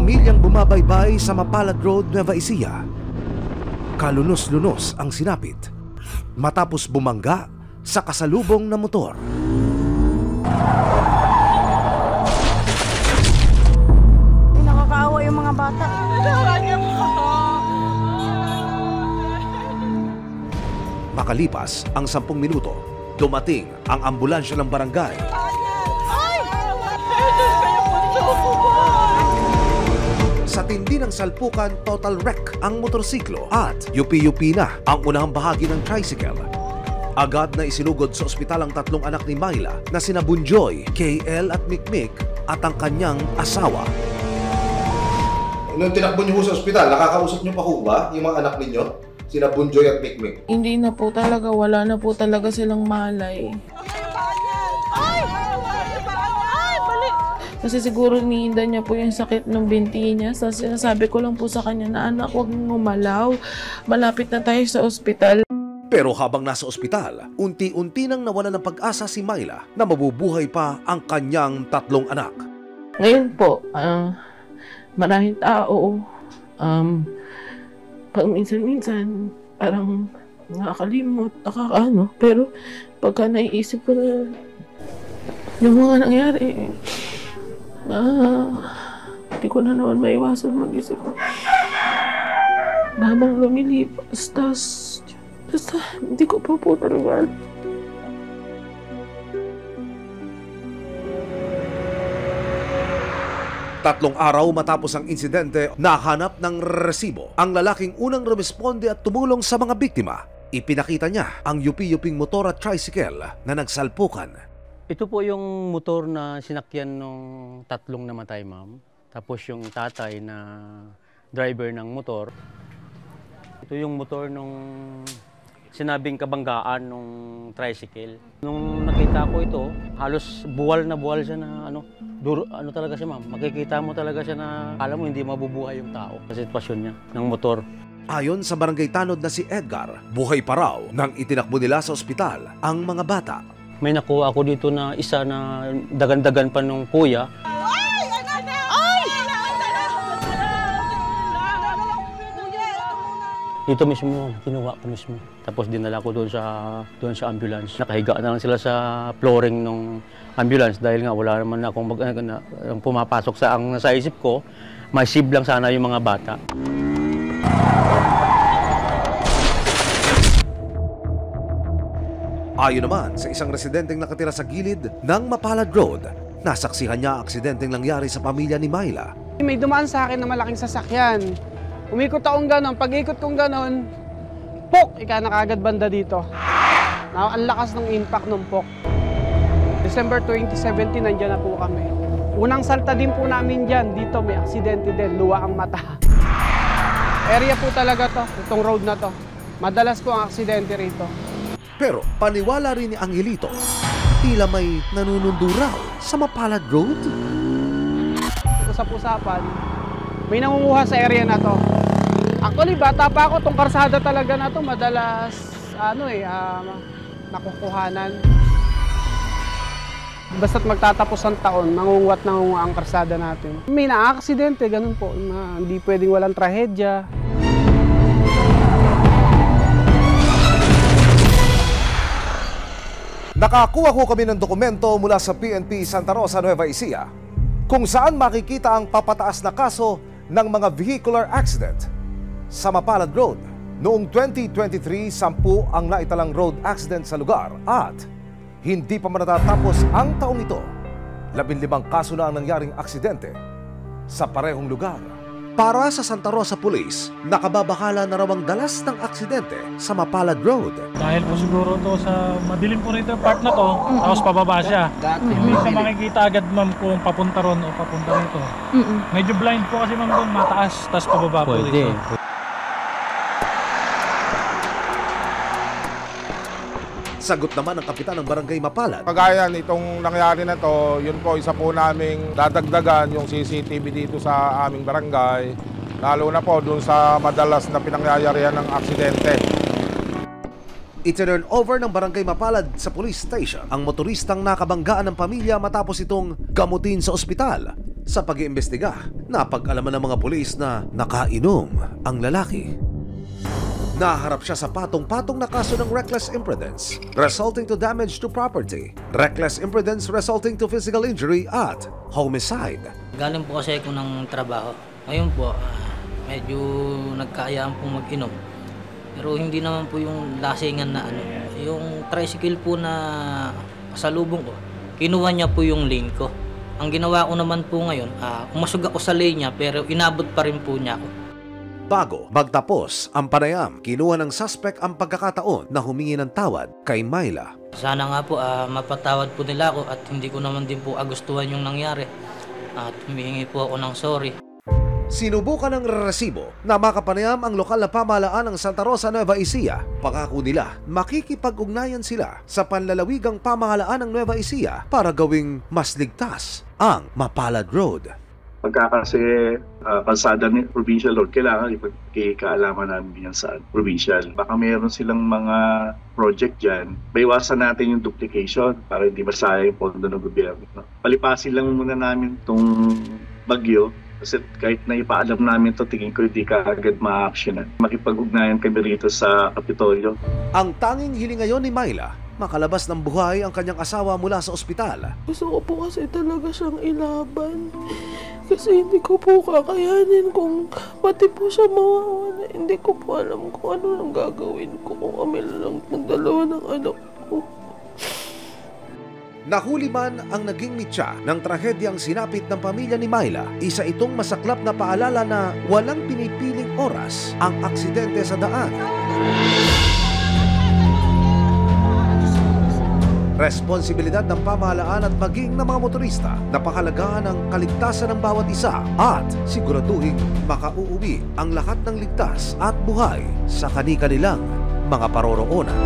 Pamilyang bumabaybay sa Mapalad Road, Nueva Ecija. Kalunos-lunos ang sinapit matapos bumangga sa kasalubong na motor. Nakakaawa yung mga bata. Makalipas ang 10 minuto, dumating ang ambulansya ng barangay. Sa tindi ng salpukan, total wreck ang motorsiklo at yupi-yupi na ang unang bahagi ng tricycle. Agad na isinugod sa ospital ang 3 anak ni Myla na sina Bunjoy, KL at Mikmik at ang kanyang asawa. Nung tinakbo niyo sa ospital, nakakausap niyo pa ho ba yung mga anak ninyo? Sina Bunjoy at Mikmik? Hindi na po talaga, wala na po talaga silang malay. Kasi siguro niinda niya po yung sakit ng binti niya. So, sinasabi ko lang po sa kanya na, anak, huwag mong gumalaw. Malapit na tayo sa ospital. Pero habang nasa ospital, unti-unti nang nawalan ng pag-asa si Myla na mabubuhay pa ang kanyang 3 anak. Ngayon po, maraming tao, pag minsan-minsan, parang nakakalimot, nakakaano. Pero pagka naiisip ko na yung mga nangyari, hindi ko na naman maiwasan mag-isip. Habang lumilipas, basta hindi ko pa po talaga. 3 araw matapos ang insidente, nahanap ng resibo ang lalaking unang rumisponde at tumulong sa mga biktima. Ipinakita niya ang yupi-yuping motor at tricycle na nagsalpukan. Ito po yung motor na sinakyan nung 3 namatay, ma'am. Tapos yung tatay na driver ng motor. Ito yung motor nung sinabing kabanggaan nung tricycle. Nung nakita ko ito, halos buwal na buwal siya na ano talaga siya, ma'am. Makikita mo talaga siya na alam mo hindi mabubuhay yung tao sa sitwasyon niya ng motor. Ayon sa barangay tanod na si Edgar, buhay pa raw nang itinakbo nila sa ospital ang mga bata. May nakuha ako dito na isa na dagan-dagan pa nung kuya. Dito mismo, kinuha ko mismo. Tapos dinala ko doon sa ambulance. Nakahiga na lang sila sa flooring ng ambulance dahil nga wala naman akong pumapasok sa ang nasa isip ko. May save lang sana yung mga bata. Ayon naman sa isang residenteng nakatira sa gilid ng Mapalad Road, nasaksihan niya ang aksidenteng nangyari sa pamilya ni Myla. May dumaan sa akin na malaking sasakyan. Umikot akong ganon, pag-ikot kong ganon, pok! Ika na kagad banda dito. Ang lakas ng impact ng pok. December 2017, nandiyan na po kami. Unang salta din po namin dyan, dito may aksidente din, luwa ang mata. Area po talaga to, itong road na to. Madalas po ang aksidente rito. Pero paniwala rin ni Angelito, tila may nanunundo raw sa Mapalad Road. Usap-usapan, may nangunguha sa area na to. Actually, bata pa ako, tong karsada talaga na to, madalas, nakukuhanan. Basta't magtatapos ang taon, nangunguhat ang karsada natin. May na-aksidente, ganun po, hindi pwedeng walang trahedya. Nakakuha ko kami ng dokumento mula sa PNP Santa Rosa, Nueva Ecija, kung saan makikita ang papataas na kaso ng mga vehicular accident sa Mapalad Road. Noong 2023, 10 ang naitalang road accident sa lugar at hindi pa matatapos ang taong ito. 15 kaso na ang nangyaring aksidente sa parehong lugar. Para sa Santa Rosa Police, nakababahala na raw ang dalas ng aksidente sa Mapalad Road. Dahil po siguro to sa madilim po nito part na to, tapos pababa siya. Hindi siya makikita agad, ma'am, kung papunta ron o papunta rito. Medyo blind po kasi, ma'am, doon mataas, tapos pababa po dito. Sagot naman ng kapitan ng Barangay Mapalad. Kagaya nitong nangyari na to, yun po isa po naming dadagdagan yung CCTV dito sa aming barangay. Lalo na po dun sa madalas na pinangyayarihan ng aksidente. Itinurn over ng Barangay Mapalad sa police station ang motoristang nakabanggaan ng pamilya matapos itong gamutin sa ospital. Sa pag-iimbestiga, napag-alaman ng mga pulis na nakainom ang lalaki. Naharap siya sa patong-patong na kaso ng reckless imprudence resulting to damage to property, reckless imprudence resulting to physical injury at homicide. Galing po kasi ako ng trabaho. Ngayon po, medyo nagkaayaan po mag-inom. Pero hindi naman po yung lasingan na ano. Yung tricycle po na pasalubong ko, kinuha niya po yung lane ko. Ang ginawa ko naman po ngayon, umasog ako sa lane niya pero inabot pa rin po niya ako. Bago magtapos ang panayam, kinuha ng suspect ang pagkakataon na humingi ng tawad kay Myla. Sana nga po mapatawad po nila ako at hindi ko naman din po agustuhan yung nangyari. At humihingi po ako ng sorry. Sinubukan ng resibo na makapanayam ang lokal na pamahalaan ng Santa Rosa, Nueva Ecija. Pangako nila, makikipag-ugnayan sila sa panlalawigang pamahalaan ng Nueva Ecija para gawing mas ligtas ang Mapalad Road. Pagka kasi kalsada ni provincial road, kailangan ipagkikaalaman namin yan sa provincial. Baka mayroon silang mga project dyan, baiwasan natin yung duplication para hindi masayang yung pondo ng gobyerno. Palipasin lang muna namin itong bagyo kasi kahit na ipaalam namin ito, tingin ko hindi ka agad ma-actionan. Makipag-ugnayan kami rito sa Kapitolyo. Ang tanging hiling ngayon ni Myla, makalabas ng buhay ang kanyang asawa mula sa ospital. Gusto ko po kasi talaga siyang ilaban. Kasi hindi ko po kakayanin kung pati po siya mawawala. Hindi ko po alam kung ano nang gagawin ko kung kami lang magdalawa ng anak ko. Nahuli man ang naging mitya ng trahedyang sinapit ng pamilya ni Myla, isa itong masaklap na paalala na walang pinipiling oras ang aksidente sa daan. Responsibilidad ng pamahalaan at maging ng mga motorista na pahalagahan ang kaligtasan ng bawat isa at siguraduhin makauuwi ang lahat ng ligtas at buhay sa kani-kanilang mga paroroonan.